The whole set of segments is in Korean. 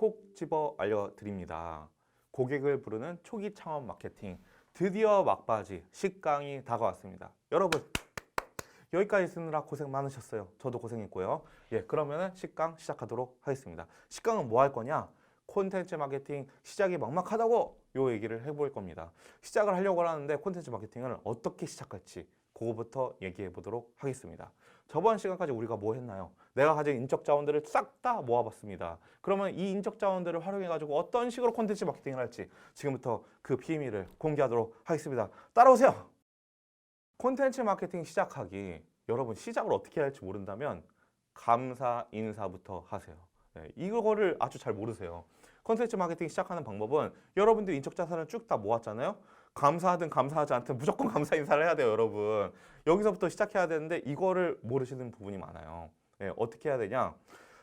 콕 집어 알려드립니다. 고객을 부르는 초기 창업 마케팅, 드디어 막바지 식강이 다가왔습니다. 여러분, 여기까지 쓰느라 고생 많으셨어요. 저도 고생했고요. 그러면은 식강 시작하도록 하겠습니다. 식강은 뭐 할 거냐? 콘텐츠 마케팅 시작이 막막하다고 요 얘기를 해볼 겁니다. 시작을 하려고 하는데 콘텐츠 마케팅을 어떻게 시작할지 그거부터 얘기해 보도록 하겠습니다. 저번 시간까지 우리가 뭐 했나요? 내가 가진 인적 자원들을 싹 다 모아봤습니다. 그러면 이 인적 자원들을 활용해 가지고 어떤 식으로 콘텐츠 마케팅을 할지 지금부터 그 비밀을 공개하도록 하겠습니다. 따라오세요. 콘텐츠 마케팅 시작하기, 여러분 시작을 어떻게 해야 할지 모른다면 감사 인사부터 하세요. 이거를 아주 잘 모르세요. 콘텐츠 마케팅 시작하는 방법은 여러분들 인적 자산을 쭉 다 모았잖아요. 감사하든 감사하지 않든 무조건 감사 인사를 해야 돼요, 여러분. 여기서부터 시작해야 되는데 이거를 모르시는 부분이 많아요. 어떻게 해야 되냐?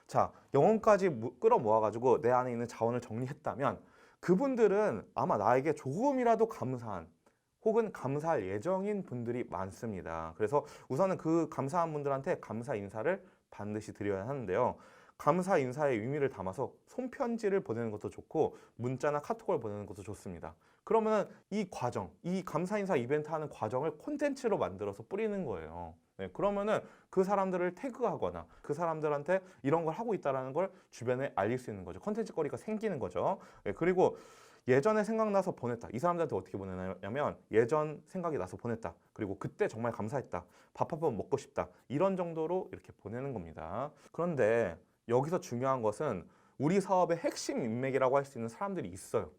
자, 영혼까지 끌어모아가지고 내 안에 있는 자원을 정리했다면 그분들은 아마 나에게 조금이라도 감사한 혹은 감사할 예정인 분들이 많습니다. 그래서 우선은 그 감사한 분들한테 감사 인사를 반드시 드려야 하는데요. 감사 인사의 의미를 담아서 손편지를 보내는 것도 좋고 문자나 카톡을 보내는 것도 좋습니다. 그러면 이 과정, 이 감사 인사 이벤트 하는 과정을 콘텐츠로 만들어서 뿌리는 거예요. 그러면은 그 사람들을 태그하거나 그 사람들한테 이런 걸 하고 있다는 걸 주변에 알릴 수 있는 거죠. 콘텐츠 거리가 생기는 거죠. 그리고 예전에 생각나서 보냈다. 이 사람들한테 어떻게 보내냐면 예전 생각이 나서 보냈다. 그리고 그때 정말 감사했다. 밥 한 번 먹고 싶다. 이런 정도로 이렇게 보내는 겁니다. 그런데 여기서 중요한 것은 우리 사업의 핵심 인맥이라고 할 수 있는 사람들이 있어요.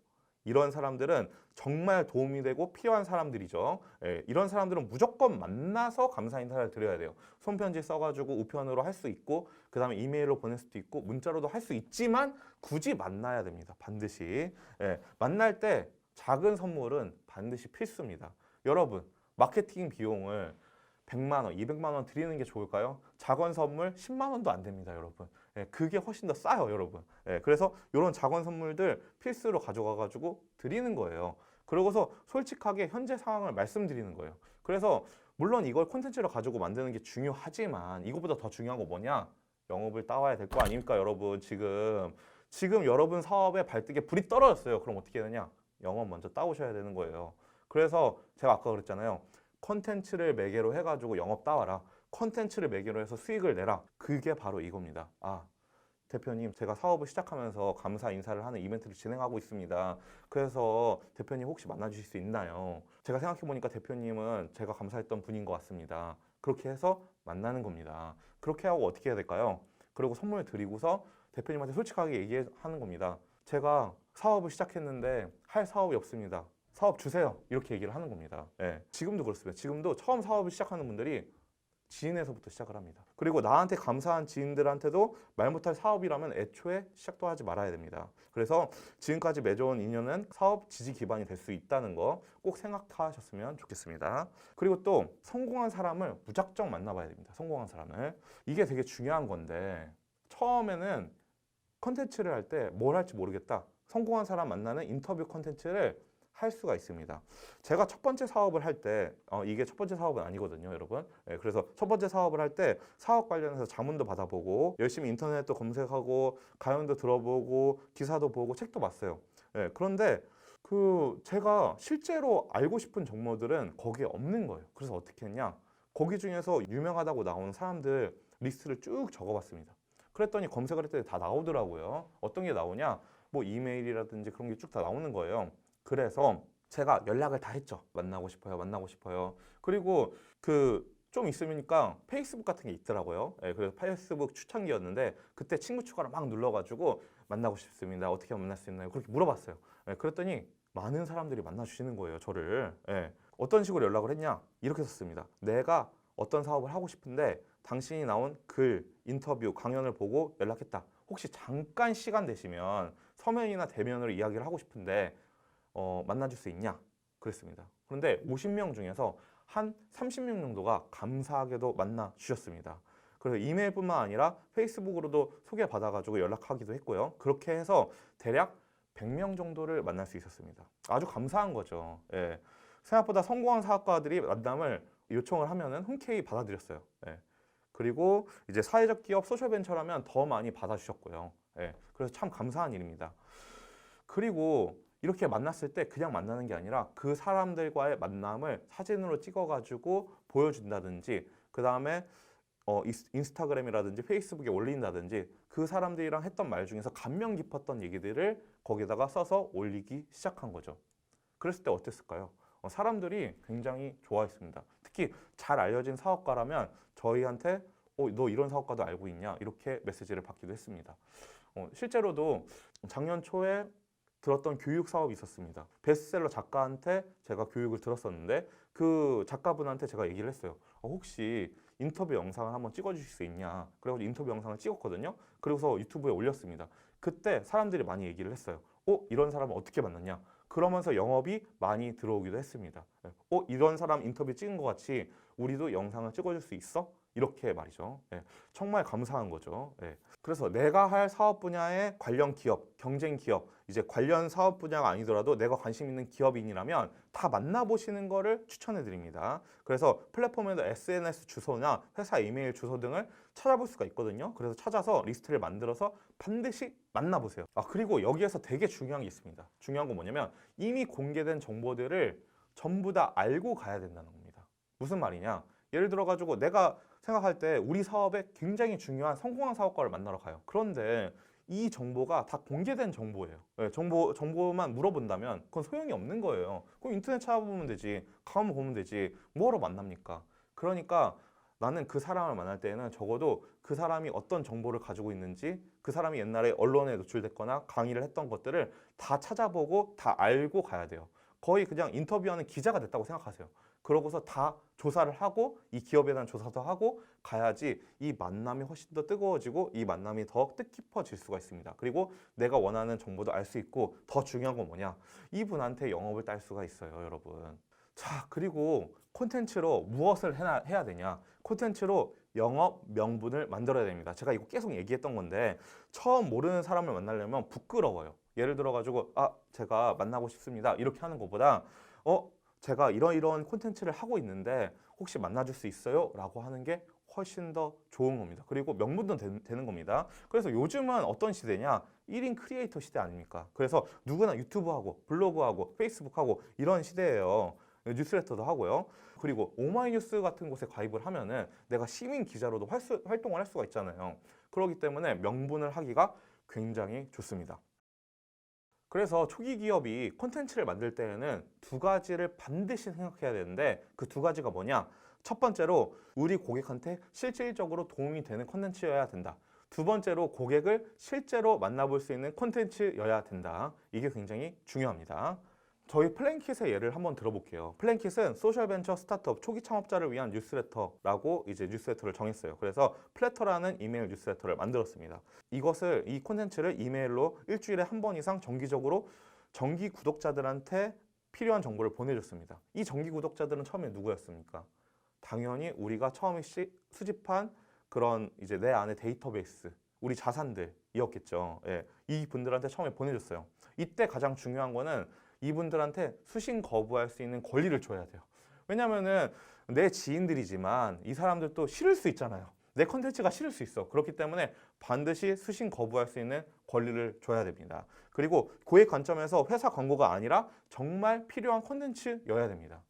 이런 사람들은 정말 도움이 되고 필요한 사람들이죠. 이런 사람들은 무조건 만나서 감사 인사를 드려야 돼요. 손편지 써가지고 우편으로 할 수 있고 그 다음에 이메일로 보낼 수도 있고 문자로도 할 수 있지만 굳이 만나야 됩니다. 반드시. 만날 때 작은 선물은 반드시 필수입니다. 여러분, 마케팅 비용을 100만 원, 200만 원 드리는 게 좋을까요? 작은 선물 10만 원도 안 됩니다, 여러분. 그게 훨씬 더 싸요, 여러분. 그래서 이런 작은 선물들 필수로 가져가가지고 드리는 거예요. 그러고서 솔직하게 현재 상황을 말씀드리는 거예요. 그래서 물론 이걸 콘텐츠로 가지고 만드는 게 중요하지만 이것보다 더 중요한 거 뭐냐? 영업을 따와야 될 거 아닙니까, 여러분? 지금 여러분 사업에 발등에 불이 떨어졌어요. 그럼 어떻게 해야 되냐? 영업 먼저 따오셔야 되는 거예요. 그래서 제가 아까 그랬잖아요. 콘텐츠를 매개로 해가지고 영업 따와라. 콘텐츠를 매개로 해서 수익을 내라. 그게 바로 이겁니다. 아, 대표님, 제가 사업을 시작하면서 감사 인사를 하는 이벤트를 진행하고 있습니다. 그래서 대표님 혹시 만나주실 수 있나요? 제가 생각해보니까 대표님은 제가 감사했던 분인 것 같습니다. 그렇게 해서 만나는 겁니다. 그렇게 하고 어떻게 해야 될까요? 그리고 선물 드리고서 대표님한테 솔직하게 얘기하는 겁니다. 제가 사업을 시작했는데 할 사업이 없습니다. 사업 주세요. 이렇게 얘기를 하는 겁니다. 지금도 그렇습니다. 지금도 처음 사업을 시작하는 분들이 지인에서부터 시작을 합니다. 그리고 나한테 감사한 지인들한테도 말 못할 사업이라면 애초에 시작도 하지 말아야 됩니다. 그래서 지금까지 맺어온 인연은 사업 지지 기반이 될 수 있다는 거 꼭 생각하셨으면 좋겠습니다. 그리고 또 성공한 사람을 무작정 만나봐야 됩니다. 성공한 사람을. 이게 되게 중요한 건데 처음에는 컨텐츠를 할 때 뭘 할지 모르겠다. 성공한 사람 만나는 인터뷰 컨텐츠를 할 수가 있습니다. 제가 첫 번째 사업을 할 때 이게 첫 번째 사업은 아니거든요, 여러분. 그래서 첫 번째 사업을 할 때 사업 관련해서 자문도 받아보고 열심히 인터넷도 검색하고 강연도 들어보고 기사도 보고 책도 봤어요. 그런데 제가 실제로 알고 싶은 정보들은 거기에 없는 거예요. 그래서 어떻게 했냐? 거기 중에서 유명하다고 나오는 사람들 리스트를 쭉 적어봤습니다. 그랬더니 검색을 했더니 다 나오더라고요. 어떤 게 나오냐? 뭐 이메일이라든지 그런 게 쭉 다 나오는 거예요. 그래서 제가 연락을 다 했죠. 만나고 싶어요. 만나고 싶어요. 그리고 좀 있으니까 페이스북 같은 게 있더라고요. 그래서 페이스북 추천기였는데 그때 친구 추가를 막 눌러가지고 만나고 싶습니다. 어떻게 만날 수 있나요? 그렇게 물어봤어요. 그랬더니 많은 사람들이 만나주시는 거예요. 저를. 어떤 식으로 연락을 했냐? 이렇게 썼습니다. 내가 어떤 사업을 하고 싶은데 당신이 나온 글, 인터뷰, 강연을 보고 연락했다. 혹시 잠깐 시간 되시면 서면이나 대면으로 이야기를 하고 싶은데 만나줄 수 있냐? 그랬습니다. 그런데 50명 중에서 한 30명 정도가 감사하게도 만나 주셨습니다. 그래서 이메일뿐만 아니라 페이스북으로도 소개받아가지고 연락하기도 했고요. 그렇게 해서 대략 100명 정도를 만날 수 있었습니다. 아주 감사한 거죠. 생각보다 성공한 사업가들이 만남을 요청을 하면은 흔쾌히 받아들였어요. 그리고 이제 사회적 기업 소셜벤처라면 더 많이 받아주셨고요. 예, 그래서 참 감사한 일입니다. 그리고 이렇게 만났을 때 그냥 만나는 게 아니라 그 사람들과의 만남을 사진으로 찍어가지고 보여준다든지 그 다음에 인스타그램이라든지 페이스북에 올린다든지 그 사람들이랑 했던 말 중에서 감명 깊었던 얘기들을 거기다가 써서 올리기 시작한 거죠. 그랬을 때 어땠을까요? 사람들이 굉장히 좋아했습니다. 특히 잘 알려진 사업가라면 저희한테 너 이런 사업가도 알고 있냐? 이렇게 메시지를 받기도 했습니다. 실제로도 작년 초에 들었던 교육 사업이 있었습니다. 베스트셀러 작가한테 제가 교육을 들었었는데 그 작가분한테 제가 얘기를 했어요. 혹시 인터뷰 영상을 한번 찍어주실 수 있냐? 그래서 인터뷰 영상을 찍었거든요. 그리고서 유튜브에 올렸습니다. 그때 사람들이 많이 얘기를 했어요. 이런 사람을 어떻게 만났냐? 그러면서 영업이 많이 들어오기도 했습니다. 이런 사람 인터뷰 찍은 것 같이 우리도 영상을 찍어줄 수 있어? 이렇게 말이죠. 정말 감사한 거죠. 그래서 내가 할 사업 분야의 관련 기업, 경쟁 기업, 이제 관련 사업 분야가 아니더라도 내가 관심 있는 기업인이라면 다 만나보시는 거를 추천해 드립니다. 그래서 플랫폼에도 SNS 주소나 회사 이메일 주소 등을 찾아볼 수가 있거든요. 그래서 찾아서 리스트를 만들어서 반드시 만나보세요. 그리고 여기에서 되게 중요한 게 있습니다. 중요한 건 뭐냐면 이미 공개된 정보들을 전부 다 알고 가야 된다는 겁니다. 무슨 말이냐? 예를 들어가지고 내가 생각할 때 우리 사업에 굉장히 중요한 성공한 사업가를 만나러 가요. 그런데 이 정보가 다 공개된 정보예요. 정보만 물어본다면 그건 소용이 없는 거예요. 그럼 인터넷 찾아보면 되지. 가면 보면 되지. 뭐하러 만납니까? 그러니까 나는 그 사람을 만날 때에는 적어도 그 사람이 어떤 정보를 가지고 있는지 그 사람이 옛날에 언론에 노출됐거나 강의를 했던 것들을 다 찾아보고 다 알고 가야 돼요. 거의 그냥 인터뷰하는 기자가 됐다고 생각하세요. 그러고서 다 조사를 하고 이 기업에 대한 조사도 하고 가야지 이 만남이 훨씬 더 뜨거워지고 이 만남이 더 뜻깊어질 수가 있습니다. 그리고 내가 원하는 정보도 알 수 있고 더 중요한 건 뭐냐? 이분한테 영업을 딸 수가 있어요, 여러분. 자, 그리고 콘텐츠로 무엇을 해야 되냐? 콘텐츠로 영업 명분을 만들어야 됩니다. 제가 이거 계속 얘기했던 건데 처음 모르는 사람을 만나려면 부끄러워요. 예를 들어가지고 제가 만나고 싶습니다. 이렇게 하는 것보다 제가 이런 콘텐츠를 하고 있는데 혹시 만나줄 수 있어요? 라고 하는 게 훨씬 더 좋은 겁니다. 그리고 명분도 되는 겁니다. 그래서 요즘은 어떤 시대냐? 1인 크리에이터 시대 아닙니까? 그래서 누구나 유튜브하고 블로그하고 페이스북하고 이런 시대예요. 뉴스레터도 하고요. 그리고 오마이뉴스 같은 곳에 가입을 하면은 내가 시민 기자로도 활동을 할 수가 있잖아요. 그렇기 때문에 명분을 하기가 굉장히 좋습니다. 그래서 초기 기업이 콘텐츠를 만들 때에는 두 가지를 반드시 생각해야 되는데 그 두 가지가 뭐냐? 첫 번째로 우리 고객한테 실질적으로 도움이 되는 콘텐츠여야 된다. 두 번째로 고객을 실제로 만나볼 수 있는 콘텐츠여야 된다. 이게 굉장히 중요합니다. 저희 플랜킷의 예를 한번 들어볼게요. 플랜킷은 소셜벤처 스타트업 초기 창업자를 위한 뉴스레터라고 이제 뉴스레터를 정했어요. 그래서 플래터라는 이메일 뉴스레터를 만들었습니다. 이 콘텐츠를 이메일로 일주일에 한 번 이상 정기적으로 정기 구독자들한테 필요한 정보를 보내줬습니다. 이 정기 구독자들은 처음에 누구였습니까? 당연히 우리가 처음에 수집한 그런 이제 내 안의 데이터베이스, 우리 자산들이었겠죠. 이 분들한테 처음에 보내줬어요. 이때 가장 중요한 거는 이분들한테 수신 거부할 수 있는 권리를 줘야 돼요. 왜냐면은 내 지인들이지만 이 사람들도 싫을 수 있잖아요. 내 컨텐츠가 싫을 수 있어. 그렇기 때문에 반드시 수신 거부할 수 있는 권리를 줘야 됩니다. 그리고 고객 관점에서 회사 광고가 아니라 정말 필요한 컨텐츠여야 됩니다.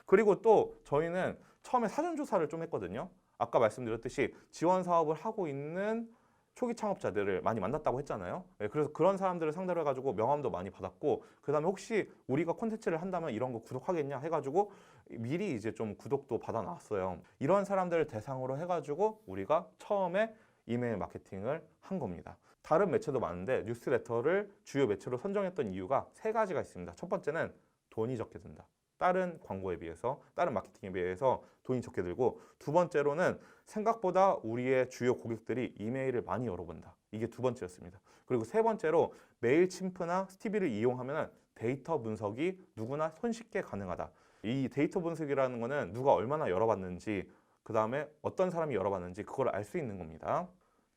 그리고 또 저희는 처음에 사전조사를 좀 했거든요. 아까 말씀드렸듯이 지원 사업을 하고 있는 초기 창업자들을 많이 만났다고 했잖아요. 그래서 그런 사람들을 상대로 해가지고 명함도 많이 받았고 그 다음에 혹시 우리가 콘텐츠를 한다면 이런 거 구독하겠냐 해가지고 미리 이제 좀 구독도 받아놨어요. 이런 사람들을 대상으로 해가지고 우리가 처음에 이메일 마케팅을 한 겁니다. 다른 매체도 많은데 뉴스레터를 주요 매체로 선정했던 이유가 세 가지가 있습니다. 첫 번째는 돈이 적게 든다. 다른 광고에 비해서, 다른 마케팅에 비해서 돈이 적게 들고, 두 번째로는 생각보다 우리의 주요 고객들이 이메일을 많이 열어본다. 이게 두 번째였습니다. 그리고 세 번째로 메일침프나 스티비를 이용하면 데이터 분석이 누구나 손쉽게 가능하다. 이 데이터 분석이라는 거는 누가 얼마나 열어봤는지, 그 다음에 어떤 사람이 열어봤는지 그걸 알 수 있는 겁니다.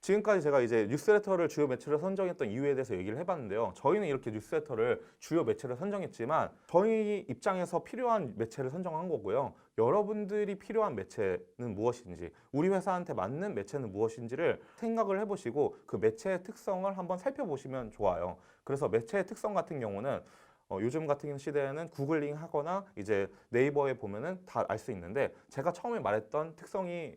지금까지 제가 이제 뉴스레터를 주요 매체로 선정했던 이유에 대해서 얘기를 해봤는데요. 저희는 이렇게 뉴스레터를 주요 매체로 선정했지만 저희 입장에서 필요한 매체를 선정한 거고요. 여러분들이 필요한 매체는 무엇인지, 우리 회사한테 맞는 매체는 무엇인지를 생각을 해보시고 그 매체의 특성을 한번 살펴보시면 좋아요. 그래서 매체의 특성 같은 경우는 요즘 같은 시대에는 구글링 하거나 이제 네이버에 보면은 다 알 수 있는데, 제가 처음에 말했던 특성이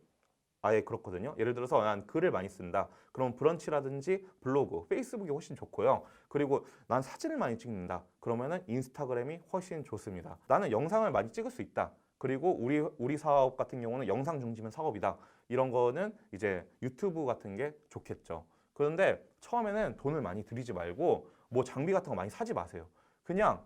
아예 그렇거든요. 예를 들어서 난 글을 많이 쓴다. 그럼 브런치라든지 블로그, 페이스북이 훨씬 좋고요. 그리고 난 사진을 많이 찍는다. 그러면은 인스타그램이 훨씬 좋습니다. 나는 영상을 많이 찍을 수 있다. 그리고 우리 사업 같은 경우는 영상 중심의 사업이다. 이런 거는 이제 유튜브 같은 게 좋겠죠. 그런데 처음에는 돈을 많이 들이지 말고 뭐 장비 같은 거 많이 사지 마세요. 그냥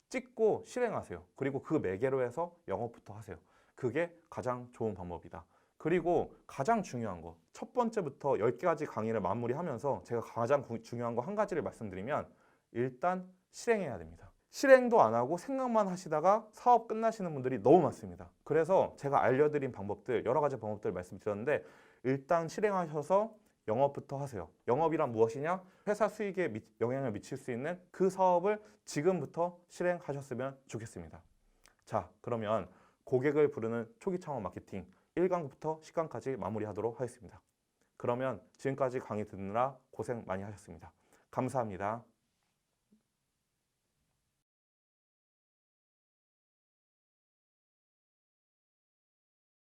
찍고 실행하세요. 그리고 그 매개로 해서 영업부터 하세요. 그게 가장 좋은 방법이다. 그리고 가장 중요한 거, 첫 번째부터 10가지 강의를 마무리하면서 제가 가장 중요한 거 한 가지를 말씀드리면, 일단 실행해야 됩니다. 실행도 안 하고 생각만 하시다가 사업 끝나시는 분들이 너무 많습니다. 그래서 제가 알려드린 방법들, 여러 가지 방법들 말씀드렸는데, 일단 실행하셔서 영업부터 하세요. 영업이란 무엇이냐? 회사 수익에 영향을 미칠 수 있는 그 사업을 지금부터 실행하셨으면 좋겠습니다. 자, 그러면 고객을 부르는 초기 창업 마케팅 1강부터 10강까지 마무리하도록 하겠습니다. 그러면 지금까지 강의 듣느라 고생 많이 하셨습니다. 감사합니다.